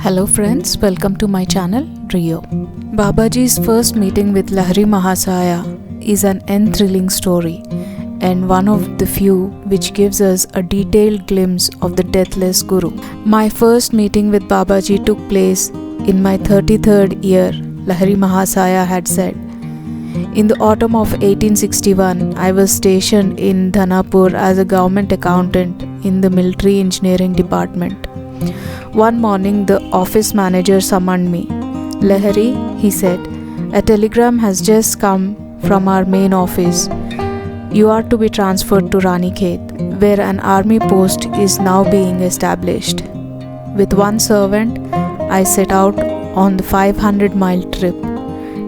Hello friends, welcome to my channel Rio. Babaji's first meeting with Lahiri Mahasaya is an enthralling story and one of the few which gives us a detailed glimpse of the deathless Guru. My first meeting with Babaji took place in my 33rd year, Lahiri Mahasaya had said. In the autumn of 1861, I was stationed in Dhanapur as a government accountant in the military engineering department. One morning, the office manager summoned me. Lahiri, he said, a telegram has just come from our main office. You are to be transferred to Ranikhet, where an army post is now being established. With one servant, I set out on the 500-mile trip.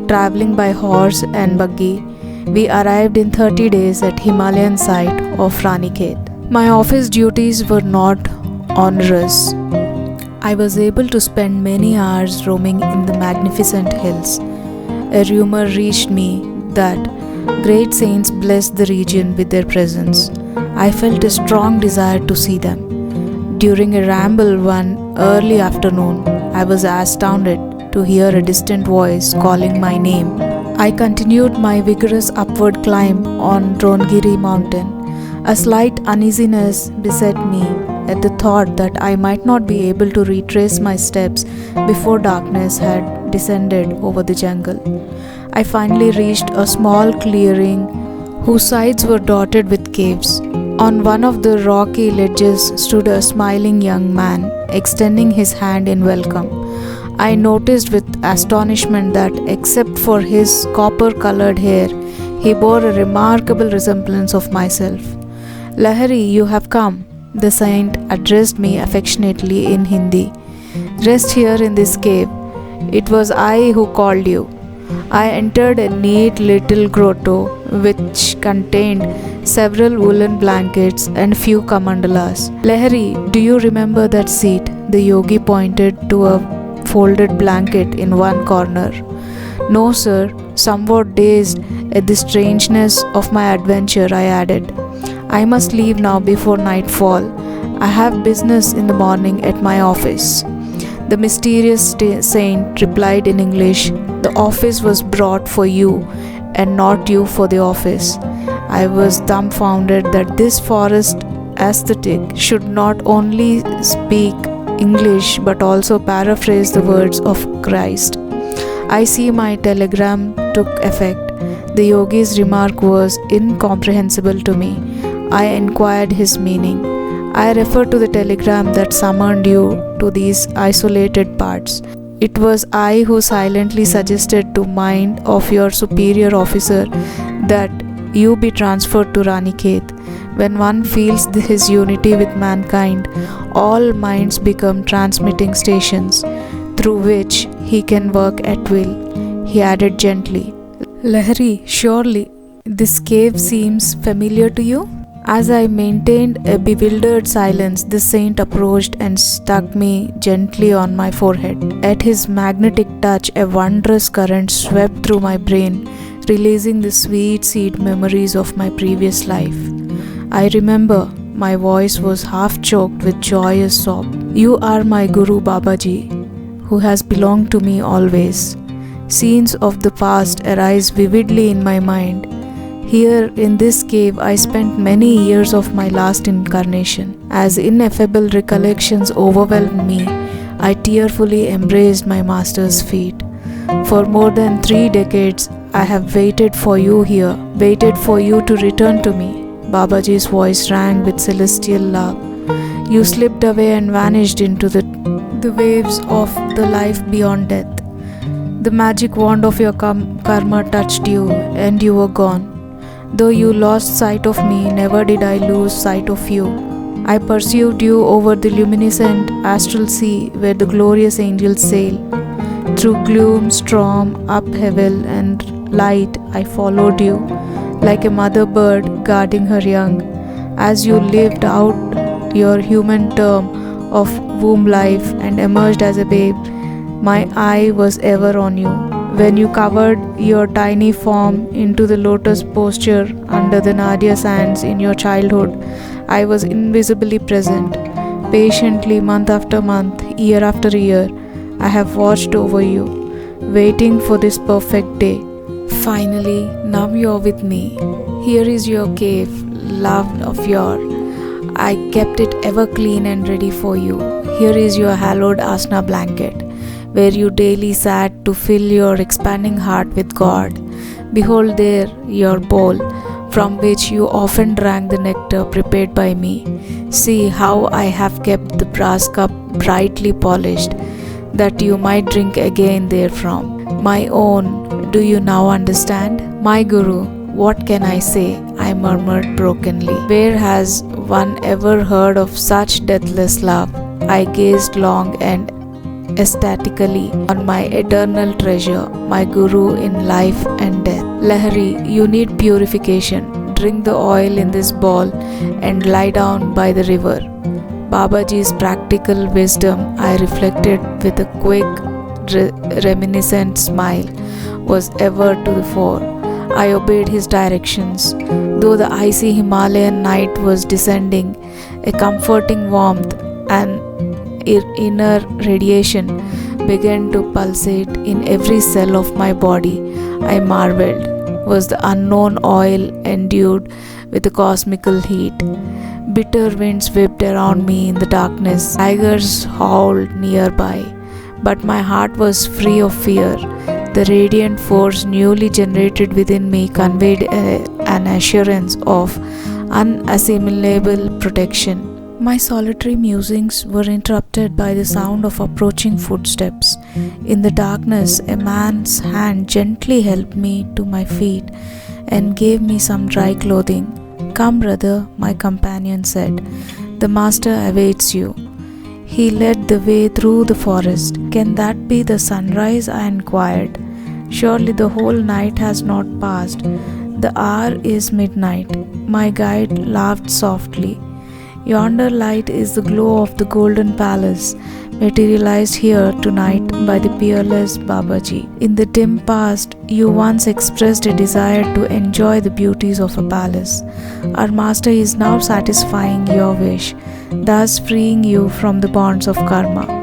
Traveling by horse and buggy, we arrived in 30 days at Himalayan site of Ranikhet. My office duties were not onerous. I was able to spend many hours roaming in the magnificent hills. A rumor reached me that great saints blessed the region with their presence. I felt a strong desire to see them. During a ramble one early afternoon, I was astounded to hear a distant voice calling my name. I continued my vigorous upward climb on Drongiri mountain. A slight uneasiness beset me at the thought that I might not be able to retrace my steps before darkness had descended over the jungle. I finally reached a small clearing whose sides were dotted with caves. On one of the rocky ledges stood a smiling young man, extending his hand in welcome. I noticed with astonishment that, except for his copper-colored hair, he bore a remarkable resemblance of myself. Lahiri, you have come. The saint addressed me affectionately in Hindi. Rest here in this cave. It was I who called you. I entered a neat little grotto which contained several woolen blankets and few kamandalas. Lahiri, do you remember that seat? The yogi pointed to a folded blanket in one corner. No, sir. Somewhat dazed at the strangeness of my adventure, I added. I must leave now before nightfall. I have business in the morning at my office. The mysterious saint replied in English, the office was brought for you and not you for the office. I was dumbfounded that this forest ascetic should not only speak English but also paraphrase the words of Christ. I see my telegram took effect. The yogi's remark was incomprehensible to me. I inquired his meaning. I referred to the telegram that summoned you to these isolated parts. It was I who silently suggested to mind of your superior officer that you be transferred to Ranikhet. When one feels his unity with mankind, all minds become transmitting stations through which he can work at will. He added gently, Lahiri, surely this cave seems familiar to you? As I maintained a bewildered silence, the saint approached and struck me gently on my forehead. At his magnetic touch, a wondrous current swept through my brain, releasing the sweet seed memories of my previous life. I remember my voice was half choked with joyous sob. You are my Guru Babaji, who has belonged to me always. Scenes of the past arise vividly in my mind. Here in this cave I spent many years of my last incarnation. As ineffable recollections overwhelmed me, I tearfully embraced my master's feet. For more than 3 decades, I have waited for you here, waited for you to return to me. Babaji's voice rang with celestial love. You slipped away and vanished into the waves of the life beyond death. The magic wand of your karma touched you and you were gone. Though you lost sight of me, never did I lose sight of you. I pursued you over the luminescent astral sea where the glorious angels sail. Through gloom, storm, upheaval and light, I followed you, like a mother bird guarding her young. As you lived out your human term of womb life and emerged as a babe, my eye was ever on you. When you covered your tiny form into the lotus posture under the Nadia sands in your childhood, I was invisibly present. Patiently, month after month, year after year, I have watched over you, waiting for this perfect day. Finally, now you're with me. Here is your cave, loved of yore. I kept it ever clean and ready for you. Here is your hallowed asana blanket, where you daily sat to fill your expanding heart with God. Behold there your bowl, from which you often drank the nectar prepared by me. See how I have kept the brass cup brightly polished, that you might drink again therefrom. My own, do you now understand? My Guru, what can I say? I murmured brokenly. Where has one ever heard of such deathless love? I gazed long and ecstatically on my eternal treasure, my Guru in life and death. Lahiri, you need purification. Drink the oil in this bowl and lie down by the river. Babaji's practical wisdom, I reflected with a quick, reminiscent smile, was ever to the fore. I obeyed his directions. Though the icy Himalayan night was descending, a comforting warmth and inner radiation began to pulsate in every cell of my body. I marveled. Was the unknown oil endued with a cosmical heat? Bitter winds whipped around me in the darkness. Tigers howled nearby, but my heart was free of fear. The radiant force newly generated within me conveyed an assurance of unassimilable protection. My solitary musings were interrupted by the sound of approaching footsteps. In the darkness, a man's hand gently helped me to my feet and gave me some dry clothing. Come, brother, my companion said. The master awaits you. He led the way through the forest. Can that be the sunrise? I inquired. Surely the whole night has not passed. The hour is midnight. My guide laughed softly. Yonder light is the glow of the golden palace, materialized here tonight by the peerless Babaji. In the dim past, you once expressed a desire to enjoy the beauties of a palace. Our master is now satisfying your wish, thus freeing you from the bonds of karma.